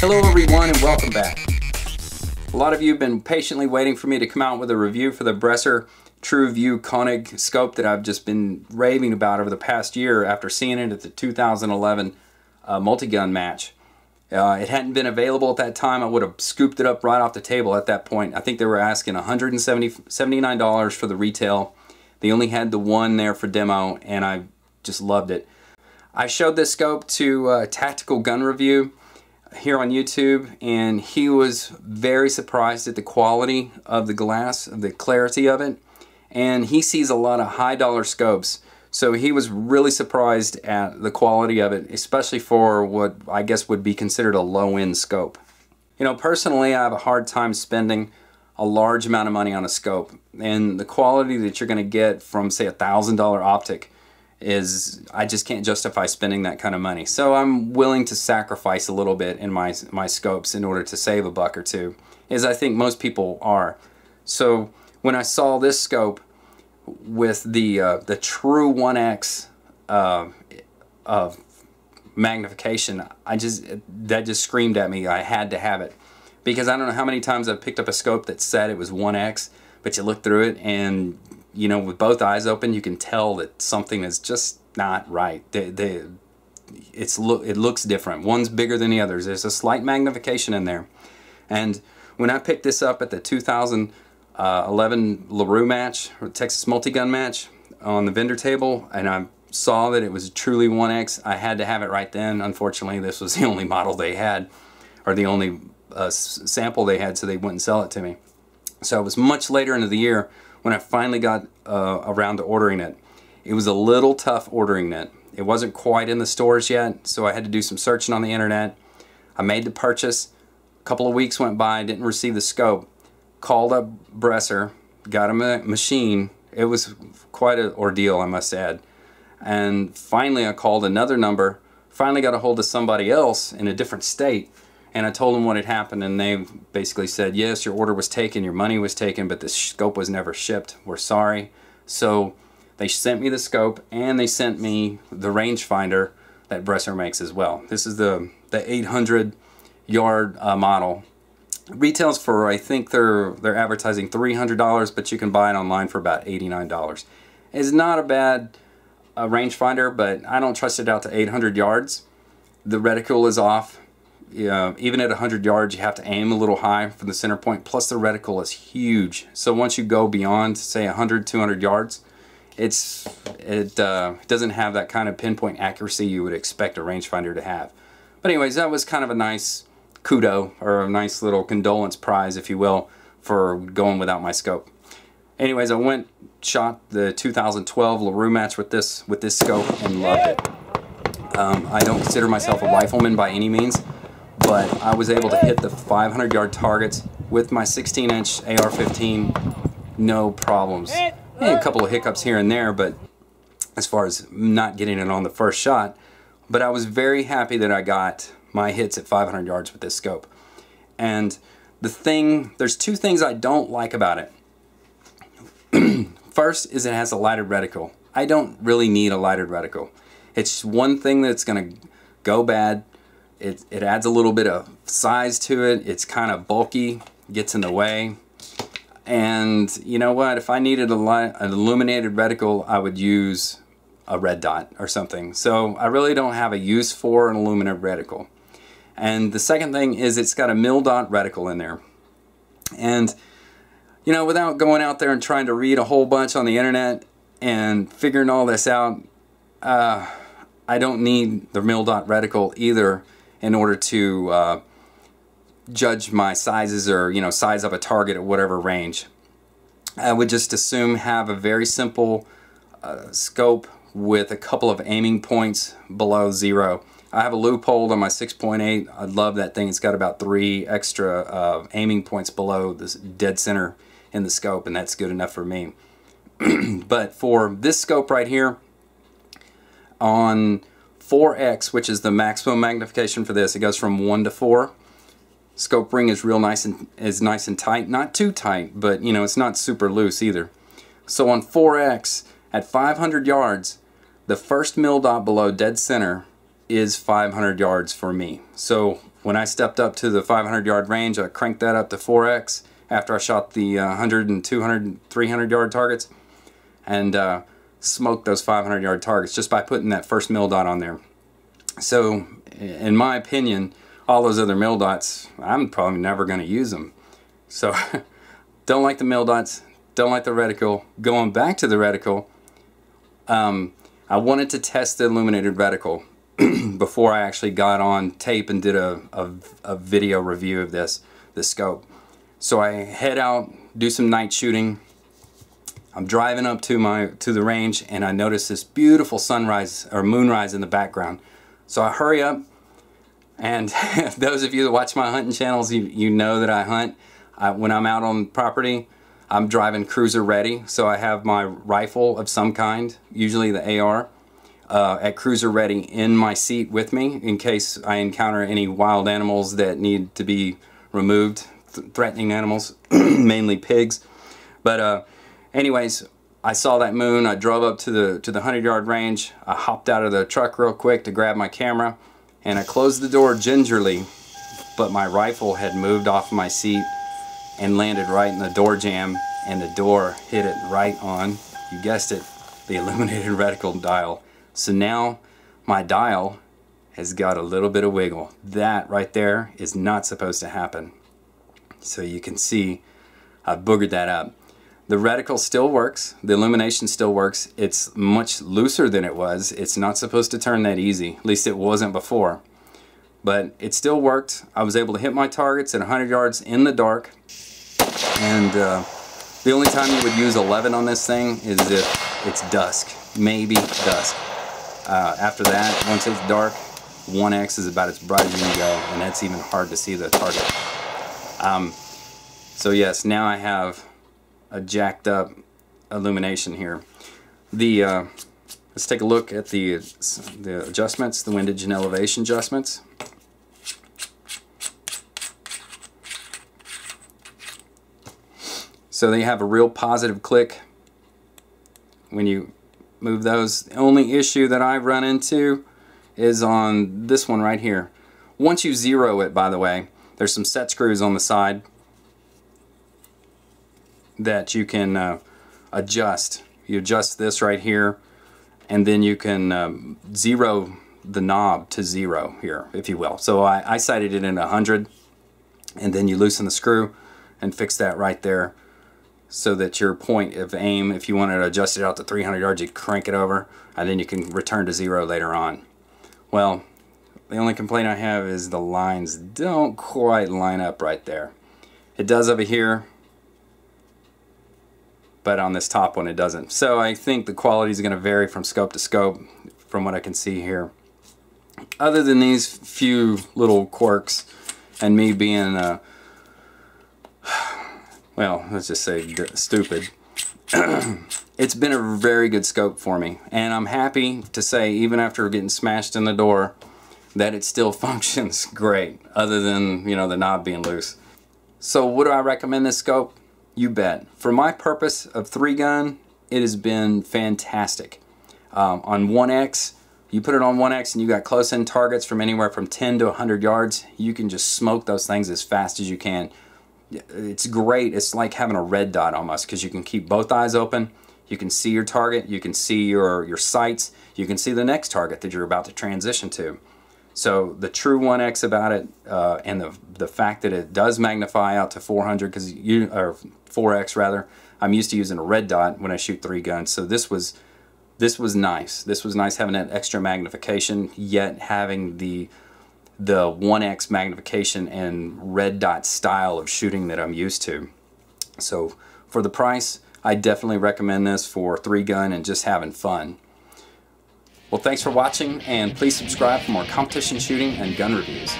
Hello everyone and welcome back. A lot of you have been patiently waiting for me to come out with a review for the Bresser TrueView Konig scope that I've just been raving about over the past year after seeing it at the 2011 Multigun Match. It hadn't been available at that time. I would have scooped it up right off the table at that point. I think they were asking $179 for the retail. They only had the one there for demo and I just loved it. I showed this scope to Tactical Gun Review here on YouTube, and he was very surprised at the quality of the glass, the clarity of it, and he sees a lot of high dollar scopes, so he was really surprised at the quality of it, especially for what I guess would be considered a low-end scope. You know, personally I have a hard time spending a large amount of money on a scope, and the quality that you're going to get from say $1,000 optic is, I just can't justify spending that kind of money. So I'm willing to sacrifice a little bit in my scopes in order to save a buck or two, as I think most people are. So when I saw this scope with the true 1x magnification, that just screamed at me. I had to have it, because I don't know how many times I've picked up a scope that said it was 1x, but you look through it and, you know, with both eyes open, you can tell that something is just not right. It looks different. One's bigger than the others. There's a slight magnification in there. And when I picked this up at the 2011 LaRue Match, or Texas Multigun Match, on the vendor table, and I saw that it was truly 1x, I had to have it right then. Unfortunately, this was the only model they had, or the only sample they had, so they wouldn't sell it to me. So it was much later into the year when I finally got around to ordering it. It was a little tough ordering it. It wasn't quite in the stores yet, so I had to do some searching on the internet. I made the purchase. A couple of weeks went by, didn't receive the scope. Called up Bresser, got a machine. It was quite an ordeal, I must add. And finally I called another number, finally got a hold of somebody else in a different state, and I told them what had happened, and they basically said, yes, your order was taken, your money was taken, but the scope was never shipped. We're sorry. So they sent me the scope, and they sent me the rangefinder that Bresser makes as well. This is the 800 yard model. It retails for, I think they're advertising $300, but you can buy it online for about $89. It's not a bad rangefinder, but I don't trust it out to 800 yards. The reticle is off. Even at 100 yards you have to aim a little high from the center point, plus the reticle is huge, so once you go beyond say 100, 200 yards, it doesn't have that kind of pinpoint accuracy you would expect a rangefinder to have. But anyways, that was kind of a nice kudo, or a nice little condolence prize, if you will, for going without my scope. Anyways, I shot the 2012 LaRue Match with this scope and loved it. I don't consider myself a rifleman by any means, but I was able to hit the 500 yard targets with my 16-inch AR15, no problems. A couple of hiccups here and there, but as far as not getting it on the first shot, but I was very happy that I got my hits at 500 yards with this scope. And there's two things I don't like about it. First is it has a lighted reticle. I don't really need a lighted reticle. It's one thing that's going to go bad. It adds a little bit of size to it. It's kind of bulky, gets in the way. And you know what? If I needed an illuminated reticle, I would use a red dot or something. So I really don't have a use for an illuminated reticle. And the second thing is it's got a Mildot reticle in there. And you know, without going out there and trying to read a whole bunch on the internet and figuring all this out, I don't need the Mildot reticle either in order to judge my sizes, or you know, size up a target at whatever range. I would just assume have a very simple scope with a couple of aiming points below 0. I have a loophole on my 6.8. I love that thing. It's got about 3 extra aiming points below the dead center in the scope, and that's good enough for me. But for this scope right here, on 4x, which is the maximum magnification for this, it goes from 1 to 4. Scope ring is real nice and tight, not too tight, but you know, it's not super loose either. So on 4x at 500 yards, the first Mildot below dead center is 500 yards for me. So When I stepped up to the 500-yard range, I cranked that up to 4x after I shot the 100 and 200 and 300-yard targets, and smoked those 500-yard targets just by putting that first Mildot on there. So, in my opinion, all those other Mildots, I'm probably never going to use them. So, don't like the Mildots, don't like the reticle. Going back to the reticle, I wanted to test the illuminated reticle before I actually got on tape and did a video review of this scope. So I head out, do some night shooting. I'm driving up to the range, and I notice this beautiful sunrise or moonrise in the background. So I hurry up, and those of you that watch my hunting channels, you know that I hunt. When I'm out on property, I'm driving cruiser ready, so I have my rifle of some kind, usually the AR, at cruiser ready in my seat with me in case I encounter any wild animals that need to be removed, threatening animals, mainly pigs. But anyways, I saw that moon. I drove up to the 100-yard range. I hopped out of the truck real quick to grab my camera, and I closed the door gingerly, but my rifle had moved off my seat and landed right in the door jamb, and the door hit it right on, you guessed it, the illuminated reticle dial. So now my dial has got a little bit of wiggle. That right there is not supposed to happen. So you can see I've boogered that up. The reticle still works, the illumination still works. It's much looser than it was. It's not supposed to turn that easy, at least it wasn't before. But it still worked. I was able to hit my targets at 100 yards in the dark. And the only time you would use 11 on this thing is if it's dusk, maybe dusk. After that, once it's dark, 1x is about as bright as you can go, and that's even hard to see the target. So yes, now I have a jacked up illumination here. Let's take a look at the adjustments, the windage and elevation adjustments. So they have a real positive click when you move those. The only issue that I've run into is on this one right here. Once you zero it, by the way, there's some set screws on the side that you can adjust. You adjust this right here, and then you can zero the knob to 0 here, if you will. So I sighted it in 100, and then you loosen the screw and fix that right there, so that your point of aim, if you wanted to adjust it out to 300 yards, you crank it over, and then you can return to 0 later on. Well, the only complaint I have is the lines don't quite line up right there. It does over here, but on this top one it doesn't. So I think the quality is going to vary from scope to scope from what I can see here. Other than these few little quirks and me being well, let's just say stupid, it's been a very good scope for me, and I'm happy to say, even after getting smashed in the door, that it still functions great, other than, you know, the knob being loose. So would I recommend this scope? You bet. For my purpose of 3-gun, it has been fantastic. On 1x, you put it on 1x and you got close-in targets from anywhere from 10 to 100 yards, you can just smoke those things as fast as you can. It's great. It's like having a red dot almost, because you can keep both eyes open, you can see your target, you can see your sights, you can see the next target that you're about to transition to. So the true 1x about it, and the fact that it does magnify out to 400, or 4x rather. I'm used to using a red dot when I shoot 3 guns, so this was nice. This was nice having that extra magnification, yet having the 1x magnification and red dot style of shooting that I'm used to. So for the price, I definitely recommend this for 3-gun and just having fun. Well, thanks for watching, and please subscribe for more competition shooting and gun reviews.